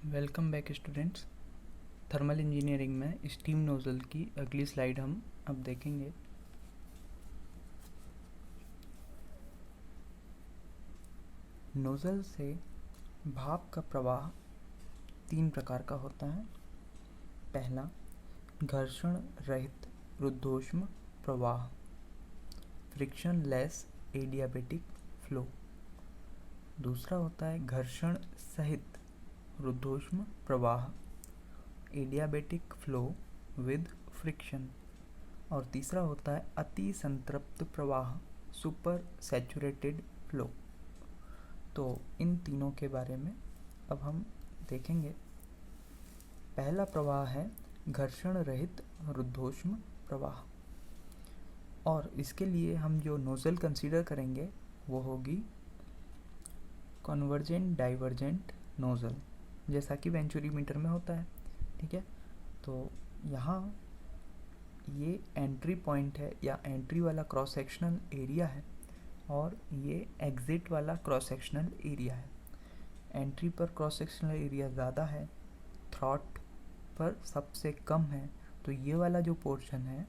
Welcome back students. Thermal engineering में steam nozzle की अगली स्लाइड हम अब देखेंगे। नोजल से भाप का प्रवाह तीन प्रकार का होता है। पहला, घर्षण रहित रुद्धोष्म प्रवाह, फ्रिक्शन लेस एडियाबेटिक फ्लो। दूसरा होता है घर्षण सहित रुद्धोष्म प्रवाह, एडियाबेटिक फ्लो विद फ्रिक्शन। और तीसरा होता है अति संतृप्त प्रवाह, सुपर सैचुरेटेड फ्लो। तो इन तीनों के बारे में अब हम देखेंगे। पहला प्रवाह है घर्षण रहित रुद्धोष्म प्रवाह, और इसके लिए हम जो नोजल कंसीडर करेंगे वो होगी कन्वर्जेंट डाइवर्जेंट नोजल, जैसा कि वेंचुरीमीटर में होता है। ठीक है, तो यहाँ ये एंट्री पॉइंट है या एंट्री वाला क्रॉस सेक्शनल एरिया है, और ये एग्जिट वाला क्रॉस सेक्शनल एरिया है। एंट्री पर क्रॉस सेक्शनल एरिया ज़्यादा है, थ्रॉट पर सबसे कम है, तो ये वाला जो पोर्शन है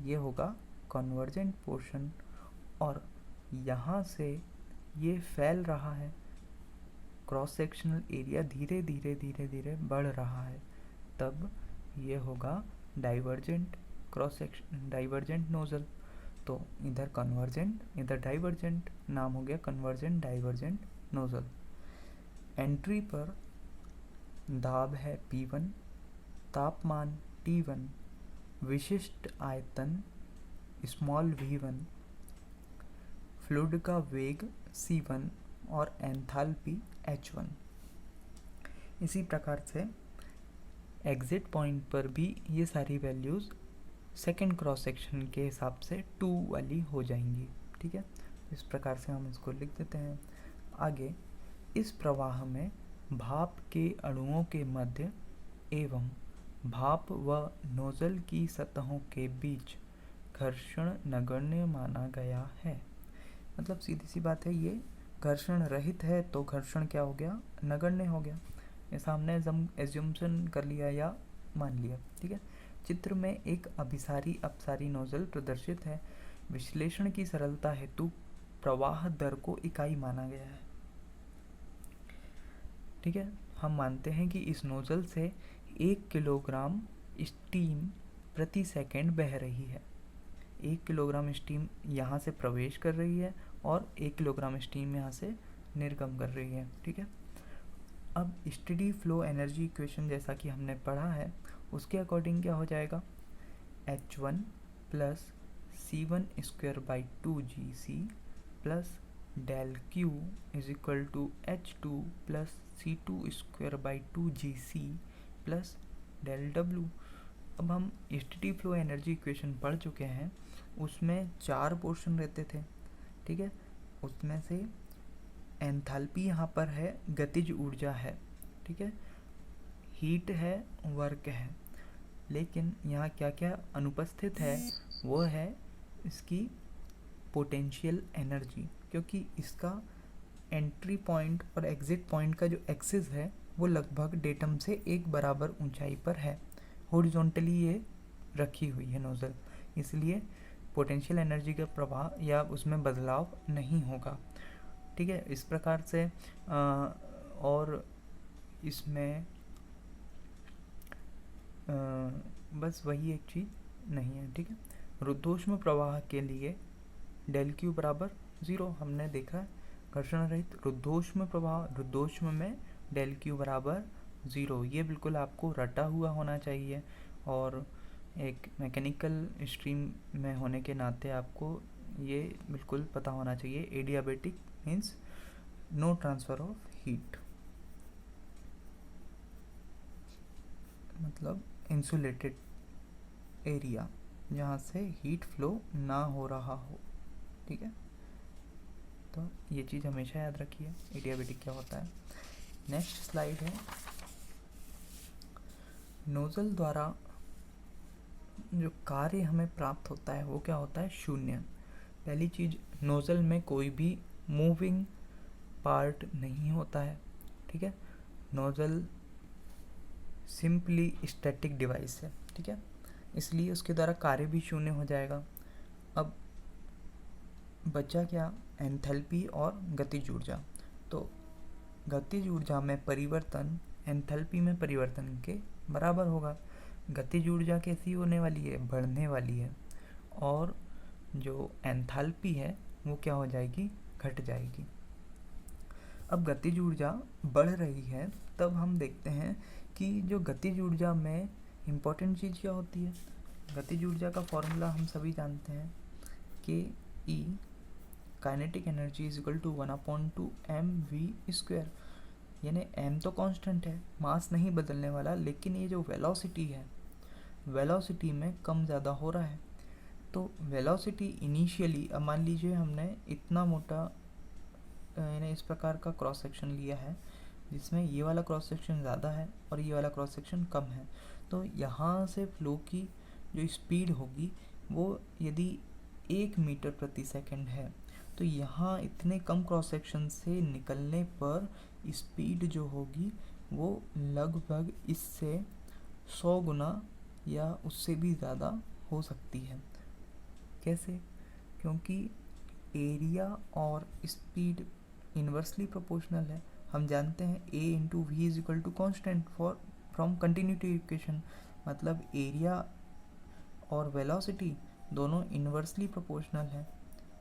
ये होगा कन्वर्जेंट पोर्शन, और यहाँ से ये फैल रहा है, क्रॉस सेक्शनल एरिया धीरे धीरे धीरे धीरे बढ़ रहा है, तब ये होगा divergent cross section, divergent nozzle. तो इधर कन्वर्जेंट इधर डाइवर्जेंट, नाम हो गया कन्वर्जेंट डाइवर्जेंट नोजल। एंट्री पर दाब है P1, तापमान T1, विशिष्ट आयतन स्मॉल v1, फ्लूइड का वेग c1 और एंथैल्पी h1। इसी प्रकार से एग्जिट पॉइंट पर भी ये सारी वैल्यूज़ सेकेंड क्रॉस सेक्शन के हिसाब से 2 वाली हो जाएंगी। ठीक है, इस प्रकार से हम इसको लिख देते हैं। आगे, इस प्रवाह में भाप के अणुओं के मध्य एवं भाप व नोजल की सतहों के बीच घर्षण नगण्य माना गया है। मतलब सीधी सी बात है, ये घर्षण रहित है तो घर्षण क्या हो गया, नगण्य हो गया। ऐसा हमने एज्यूम्पशन कर लिया या मान लिया। ठीक है, चित्र में एक अभिसारी अपसारी नोजल प्रदर्शित है। विश्लेषण की सरलता हेतु प्रवाह दर को इकाई माना गया है। ठीक है, हम मानते हैं कि इस नोजल से 1 किलोग्राम स्टीम प्रति सेकंड बह रही है। 1 किलोग्राम स्टीम यहाँ से प्रवेश कर रही है और 1 किलोग्राम स्टीम यहाँ से निर्गम कर रही है। ठीक है, अब स्टेडी फ्लो एनर्जी इक्वेशन जैसा कि हमने पढ़ा है, उसके अकॉर्डिंग क्या हो जाएगा, H1 plus C1²/2gc plus del Q is equal to H2 plus C2²/2gc plus del W। अब हम स्टेडी फ्लो एनर्जी इक्वेशन पढ़ चुके हैं, उसमें 4 पोर्शन रहते थे। ठीक है, उसमें से एंथैल्पी यहाँ पर है, गतिज ऊर्जा है। ठीक है, हीट है, वर्क है, लेकिन यहाँ क्या क्या अनुपस्थित है, वो है इसकी पोटेंशियल एनर्जी, क्योंकि इसका एंट्री पॉइंट और एग्जिट पॉइंट का जो एक्सिस है वो लगभग डेटम से एक बराबर ऊंचाई पर है। हॉरिजॉन्टली ये रखी हुई है नोजल, इसलिए पोटेंशियल एनर्जी का प्रवाह या उसमें बदलाव नहीं होगा। ठीक है, इस प्रकार से और इसमें बस वही एक चीज़ नहीं है। ठीक है, रुद्धोष्म प्रवाह के लिए डेल Q बराबर 0 हमने देखा है। घर्षण रहित रुद्धोष्म प्रवाह, रुद्धोष्म में डेल Q बराबर 0, ये बिल्कुल आपको रटा हुआ होना चाहिए, और एक मैकेनिकल स्ट्रीम में होने के नाते आपको ये बिल्कुल पता होना चाहिए। Adiabatic means no transfer of heat, मतलब इंसुलेटेड एरिया जहाँ से हीट फ्लो ना हो रहा हो। ठीक है, तो ये चीज़ हमेशा याद रखिए, एडियाबेटिक क्या होता है। नेक्स्ट स्लाइड है, नोजल द्वारा जो कार्य हमें प्राप्त होता है वो क्या होता है, शून्य। पहली चीज़, नोजल में कोई भी मूविंग पार्ट नहीं होता है। ठीक है, नोजल सिंपली स्टैटिक डिवाइस है, ठीक है, इसलिए उसके द्वारा कार्य भी शून्य हो जाएगा। अब बचा क्या, एंथैल्पी और गतिज ऊर्जा। तो गतिज ऊर्जा में परिवर्तन एंथैल्पी में परिवर्तन के बराबर होगा। गतिज ऊर्जा कैसी होने वाली है, बढ़ने वाली है, और जो एंथैल्पी है वो क्या हो जाएगी, घट जाएगी। अब गतिज ऊर्जा बढ़ रही है, तब हम देखते हैं कि जो गतिज ऊर्जा में इम्पोर्टेंट चीज़ क्या होती है। गतिज ऊर्जा का फॉर्मूला हम सभी जानते हैं कि E kinetic energy is equal to 1/2 mv², यानी m तो कांस्टेंट है, मास नहीं बदलने वाला, लेकिन ये जो वेलोसिटी है, वेलोसिटी में कम ज़्यादा हो रहा है। तो वेलोसिटी इनिशियली, अब मान लीजिए हमने इतना मोटा यानी इस प्रकार का क्रॉस सेक्शन लिया है जिसमें ये वाला क्रॉस सेक्शन ज़्यादा है और ये वाला क्रॉस सेक्शन कम है। तो यहाँ से फ्लो की जो स्पीड होगी वो यदि 1 मीटर प्रति सेकंड है, तो यहाँ इतने कम क्रॉस सेक्शन से निकलने पर स्पीड जो होगी वो लगभग इससे 100 गुना या उससे भी ज़्यादा हो सकती है। कैसे, क्योंकि एरिया और स्पीड इन्वर्सली प्रोपोर्शनल है। हम जानते हैं a into V is equal to constant for from continuity equation, मतलब एरिया और वेलोसिटी दोनों इन्वर्सली प्रोपोर्शनल है,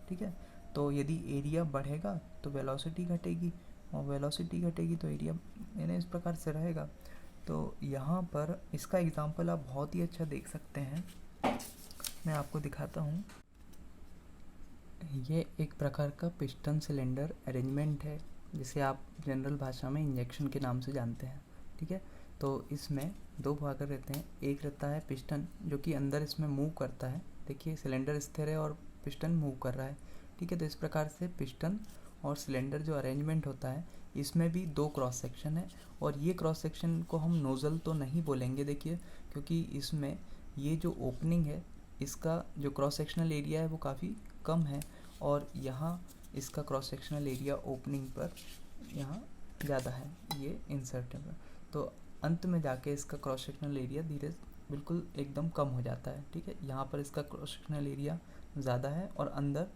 ठीक है। तो यदि एरिया बढ़ेगा तो वेलोसिटी घटेगी, और वेलोसिटी घटेगी तो एरिया, यानी इस प्रकार से रहेगा। तो यहाँ पर इसका एग्जांपल आप बहुत ही अच्छा देख सकते हैं, मैं आपको दिखाता हूँ। ये एक प्रकार का पिस्टन सिलेंडर अरेंजमेंट है, जिसे आप जनरल भाषा में इंजेक्शन के नाम से जानते हैं, ठीक है। तो इसमें दो भाग रहते हैं, एक रहता है पिस्टन जो कि अंदर इसमें मूव करता है, देखिए सिलेंडर स्थिर है और पिस्टन मूव कर रहा है, ठीक है। तो इस प्रकार से पिस्टन और सिलेंडर जो अरेंजमेंट होता है, इसमें भी दो क्रॉस सेक्शन है, और ये क्रॉस सेक्शन को हम नोज़ल तो नहीं बोलेंगे, देखिए, क्योंकि इसमें ये जो ओपनिंग है इसका जो क्रॉस सेक्शनल एरिया है वो काफ़ी कम है, और यहाँ इसका क्रॉस सेक्शनल एरिया ओपनिंग पर यहाँ ज़्यादा है, ये इंसर्टेबल। तो अंत में जाके इसका क्रॉस सेक्शनल एरिया धीरे बिल्कुल एकदम कम हो जाता है, ठीक है। यहाँ पर इसका क्रॉस सेक्शनल एरिया ज़्यादा है और अंदर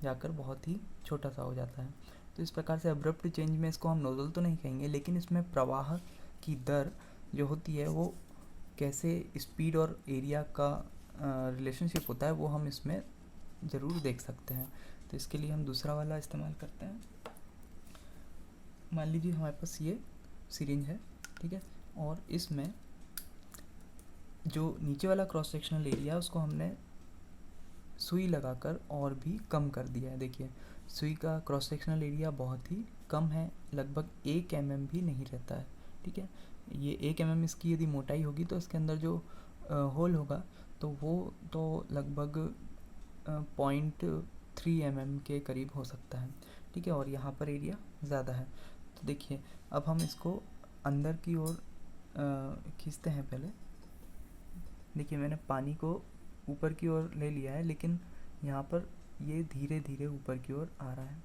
जाकर बहुत ही छोटा सा हो जाता है। तो इस प्रकार से अब्रप्ट चेंज में इसको हम नोजल तो नहीं कहेंगे, लेकिन इसमें प्रवाह की दर जो होती है वो कैसे स्पीड और एरिया का रिलेशनशिप होता है वो हम इसमें ज़रूर देख सकते हैं। तो इसके लिए हम दूसरा वाला इस्तेमाल करते हैं। मान लीजिए हमारे पास ये सिरिंज है, ठीक है, और इसमें जो नीचे वाला क्रॉस सेक्शनल एरिया है उसको हमने सुई लगाकर और भी कम कर दिया है। देखिए सुई का क्रॉस सेक्शनल एरिया बहुत ही कम है, लगभग 1 mm भी नहीं रहता है, ठीक है। ये 1 mm इसकी यदि मोटाई होगी तो इसके अंदर जो होल होगा तो वो तो लगभग 0.3 mm के करीब हो सकता है, ठीक है, और यहाँ पर एरिया ज़्यादा है। तो देखिए अब हम इसको अंदर की ओर खींचते हैं। पहले देखिए मैंने पानी को ऊपर की ओर ले लिया है, लेकिन यहाँ पर ये धीरे धीरे ऊपर की ओर आ रहा है,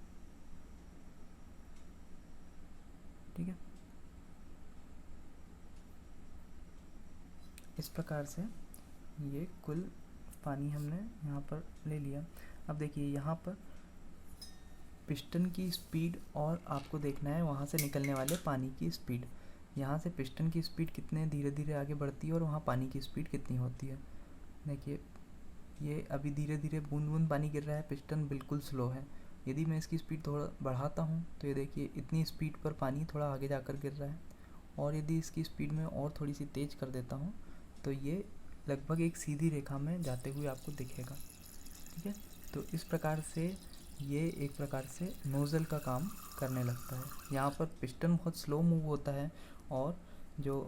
ठीक है। इस प्रकार से ये कुल पानी हमने यहाँ पर ले लिया। अब देखिए यहाँ पर पिस्टन की स्पीड और आपको देखना है वहाँ से निकलने वाले पानी की स्पीड। यहाँ से पिस्टन की स्पीड कितने धीरे धीरे आगे बढ़ती है और वहाँ पानी की स्पीड कितनी होती है। देखिए ये अभी धीरे धीरे बूंद बूंद पानी गिर रहा है, पिस्टन बिल्कुल स्लो है। यदि मैं इसकी स्पीड थोड़ा बढ़ाता हूँ तो ये देखिए इतनी स्पीड पर पानी थोड़ा आगे जाकर गिर रहा है, और यदि इसकी स्पीड में और थोड़ी सी तेज़ कर देता हूँ तो ये लगभग एक सीधी रेखा में जाते हुए आपको दिखेगा, ठीक है। तो इस प्रकार से ये एक प्रकार से नोज़ल का काम करने लगता है। यहाँ पर पिस्टन बहुत स्लो मूव होता है और जो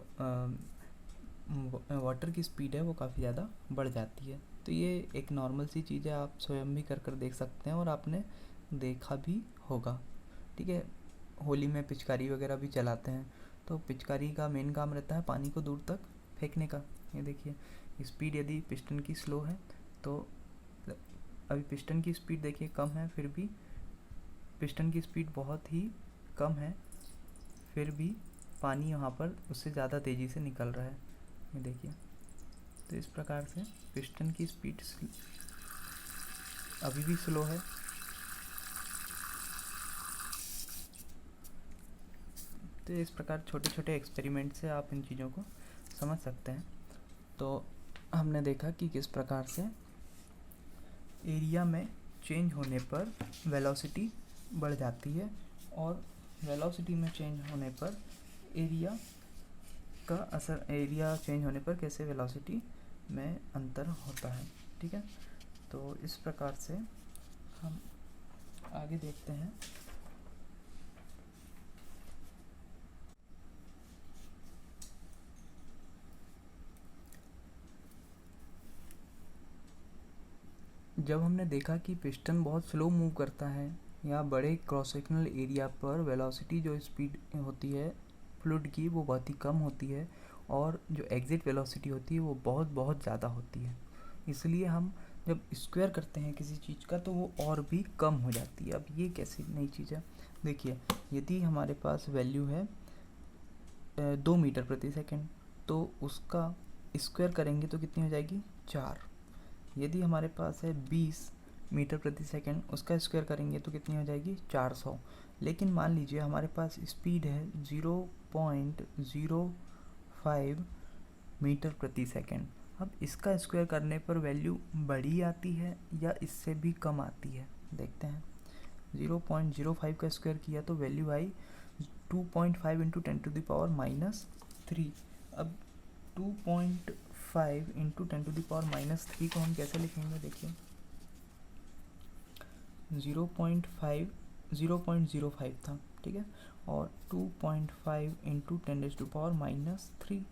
वाटर की स्पीड है वो काफ़ी ज़्यादा बढ़ जाती है। तो ये एक नॉर्मल सी चीज़ है, आप स्वयं भी कर देख सकते हैं और आपने देखा भी होगा, ठीक है। होली में पिचकारी वगैरह भी चलाते हैं, तो पिचकारी का मेन काम रहता है पानी को दूर तक फेंकने का। ये देखिए स्पीड यदि पिस्टन की स्लो है तो अभी पिस्टन की स्पीड देखिए कम है, फिर भी पिस्टन की स्पीड बहुत ही कम है, फिर भी पानी यहाँ पर उससे ज़्यादा तेज़ी से निकल रहा है, ये देखिए। तो इस प्रकार से पिस्टन की स्पीड अभी भी स्लो है। तो इस प्रकार छोटे छोटे एक्सपेरिमेंट से आप इन चीज़ों को समझ सकते हैं। तो हमने देखा कि किस प्रकार से एरिया में चेंज होने पर वेलोसिटी बढ़ जाती है और वेलोसिटी में चेंज होने पर एरिया का असर, एरिया चेंज होने पर कैसे वेलोसिटी में अंतर होता है, ठीक है। तो इस प्रकार से हम आगे देखते हैं। जब हमने देखा कि पिस्टन बहुत स्लो मूव करता है या बड़े क्रॉस सेक्शनल एरिया पर वेलोसिटी जो स्पीड होती है फ्लूइड की वो बहुत ही कम होती है और जो एग्जिट वेलोसिटी होती है वो बहुत बहुत ज़्यादा होती है। इसलिए हम जब स्क्वायर करते हैं किसी चीज़ का तो वो और भी कम हो जाती है। अब ये कैसी नई चीज़ है, देखिए यदि हमारे पास वैल्यू है 2 मीटर प्रति सेकंड तो उसका स्क्वायर करेंगे तो कितनी हो जाएगी 4। यदि हमारे पास है 20 मीटर प्रति सेकंड, उसका स्क्वायर करेंगे तो कितनी हो जाएगी 400। लेकिन मान लीजिए हमारे पास स्पीड है 0.05 मीटर प्रति सेकंड। अब इसका स्क्वायर करने पर वैल्यू बड़ी आती है या इससे भी कम आती है, देखते हैं। 0.05 का स्क्वायर किया तो वैल्यू आई 2.5 इंटू 10⁻³ अब 2.5 इंटू 10⁻³ को हम कैसे लिखेंगे, देखिए 0.05 था, ठीक है, और 2.5 इंटू 10⁻³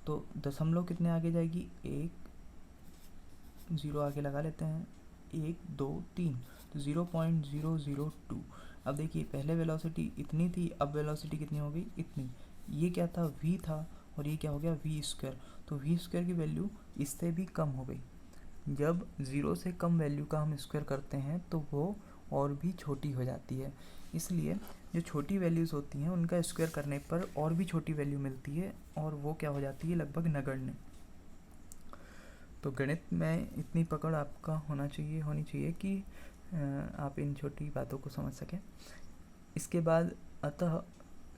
तो दशमलव कितने आगे जाएगी, 1 0 आगे लगा लेते हैं, 1 2 3 तो 0.002। अब देखिए पहले वेलोसिटी इतनी थी, अब वेलोसिटी कितनी हो गई, इतनी। ये क्या था, v था, और ये क्या हो गया v स्क्वायर। तो v स्क्वायर की वैल्यू इससे भी कम हो गई। जब 0 से कम वैल्यू का हम स्क्वायर करते हैं तो वो और भी छोटी हो जाती है। इसलिए जो छोटी वैल्यूज़ होती हैं उनका स्क्वायर करने पर और भी छोटी वैल्यू मिलती है और वो क्या हो जाती है, लगभग नगण्य। तो गणित में इतनी पकड़ आपका होनी चाहिए कि आप इन छोटी बातों को समझ सकें। इसके बाद अतः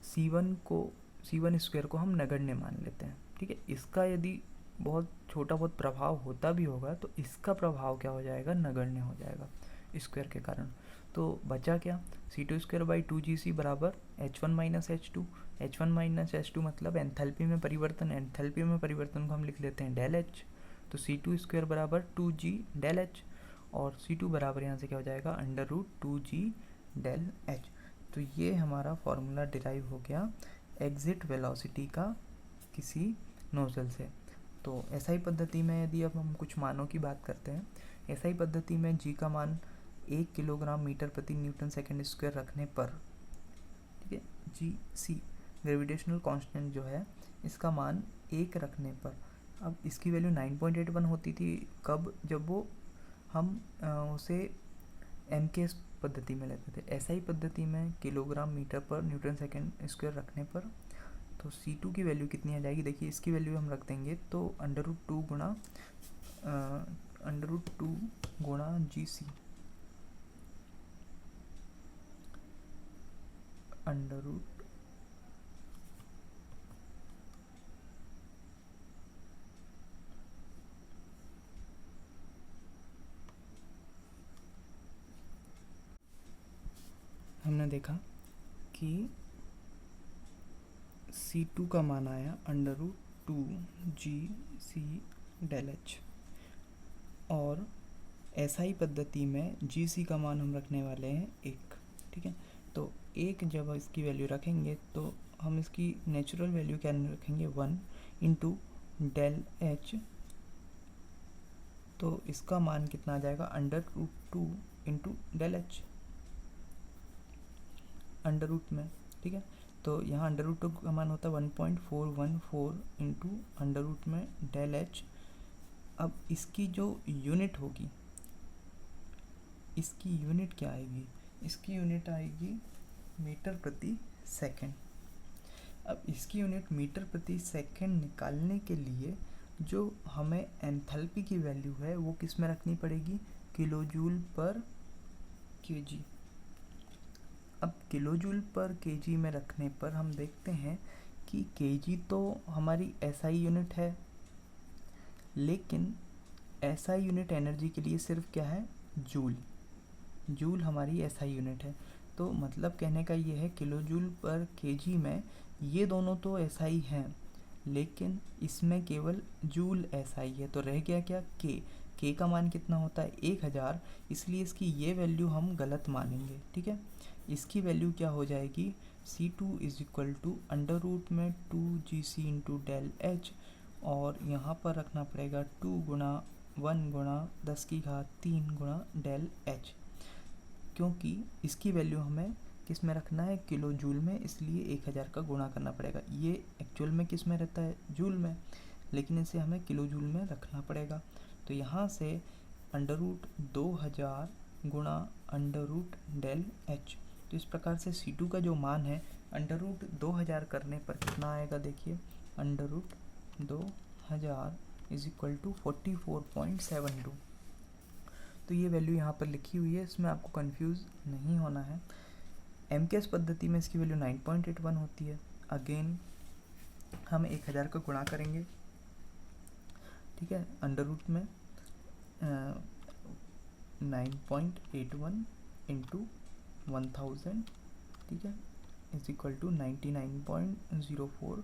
C1 स्क्वायर को हम नगण्य मान लेते हैं, ठीक है। इसका यदि बहुत छोटा बहुत प्रभाव होता भी होगा तो इसका प्रभाव क्या हो जाएगा, नगण्य हो जाएगा स्क्वायर के कारण। तो बचा क्या, C2²/2GC बराबर H1 - H2। H1 - H2 मतलब एंथैल्पी में परिवर्तन। एंथैल्पी में परिवर्तन को हम लिख लेते हैं डेल H। तो C2² बराबर 2G डेल H और C2 बराबर यहाँ से क्या हो जाएगा, √2G डेल H। तो ये हमारा फॉर्मूला डिराइव हो गया एग्जिट वेलोसिटी का किसी नोजल से। तो एसआई पद्धति में यदि अब हम कुछ मानों की बात करते हैं, एसआई पद्धति में जी का मान 1 किलोग्राम मीटर प्रति न्यूटन सेकंड स्क्वायर रखने पर, ठीक है, जी सी ग्रेविटेशनल कांस्टेंट जो है इसका मान 1 रखने पर, अब इसकी वैल्यू 9.81 होती थी कब, जब वो हम उसे एम के पद्धति में लेते थे। एसआई पद्धति में किलोग्राम मीटर पर न्यूटन सेकंड स्क्वायर रखने पर तो C2 की वैल्यू कितनी आ जाएगी, देखिए इसकी वैल्यू हम रख देंगे तो √2 गुणा GC हमने देखा कि C2 का मान आया √2GC डेल H और एसआई पद्धति में GC का मान हम रखने वाले हैं 1, ठीक है। तो 1 जब इसकी वैल्यू रखेंगे तो हम इसकी नेचुरल वैल्यू क्या रखेंगे, 1 इंटू डेल H। तो इसका मान कितना आ जाएगा, √2 into del H under root में, ठीक है। तो यहाँ √2 का मान होता है 1.414 इंटू अंडर रूट में डेल H। अब इसकी जो यूनिट होगी, इसकी यूनिट क्या आएगी, इसकी यूनिट आएगी मीटर प्रति सेकंड। अब इसकी यूनिट मीटर प्रति सेकंड निकालने के लिए जो हमें एंथैल्पी की वैल्यू है वो किस में रखनी पड़ेगी, किलो जूल पर केजी। अब किलो जूल पर केजी में रखने पर हम देखते हैं कि केजी तो हमारी एसआई यूनिट है, लेकिन एसआई यूनिट एनर्जी के लिए सिर्फ क्या है, जूल। जूल हमारी एसआई यूनिट है। तो मतलब कहने का ये है किलो जूल पर केजी में ये दोनों तो एसआई हैं, लेकिन इसमें केवल जूल एसआई है। तो रह गया क्या, के का मान कितना होता है 1000, इसलिए इसकी ये वैल्यू हम गलत मानेंगे। ठीक है, इसकी वैल्यू क्या हो जाएगी, C2 is equal to under root में 2GC इंटू डेल एच, और यहाँ पर रखना पड़ेगा 2 गुणा 1 गुणा 10 की घात 3 गुणा डेल एच, क्योंकि इसकी वैल्यू हमें किस में रखना है, किलो जूल में, इसलिए 1000 का गुणा करना पड़ेगा। ये एक्चुअल में किस में रहता है, जूल में, लेकिन इसे हमें किलो जूल में रखना पड़ेगा। तो यहाँ से अंडर रूट 2000 गुणा अंडर रूट डेल एच, तो इस प्रकार से C2 का जो मान है अंडर रूट 2000 करने पर कितना आएगा, देखिए under root 2000 is equal to 44.72। तो ये वैल्यू यहाँ पर लिखी हुई है, इसमें आपको कंफ्यूज नहीं होना है। MKS पद्धति में इसकी वैल्यू 9.81 होती है। अगेन हम 1000 का गुणा करेंगे, ठीक है, अंडर रूट में 9.81 इंटू 1000, ठीक है, इज इक्वल टू 99.04।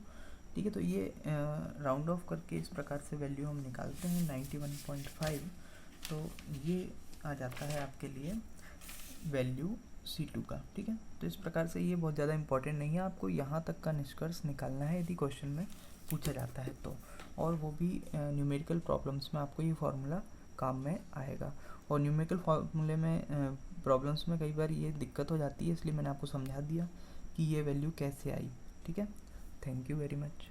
ठीक है, तो ये राउंड ऑफ करके इस प्रकार से वैल्यू हम निकालते हैं 91.5। तो ये आ जाता है आपके लिए वैल्यू C2 का। ठीक है, तो इस प्रकार से ये बहुत ज़्यादा इंपॉर्टेंट नहीं है, आपको यहाँ तक का निष्कर्ष निकालना है यदि क्वेश्चन में पूछा जाता है तो, और वो भी न्यूमेरिकल प्रॉब्लम्स में आपको ये फार्मूला काम में आएगा। और न्यूमेरिकल फार्मूले में प्रॉब्लम्स में कई बार ये दिक्कत हो जाती है, इसलिए मैंने आपको समझा दिया कि ये वैल्यू कैसे आई। ठीक है, थैंक यू वेरी मच।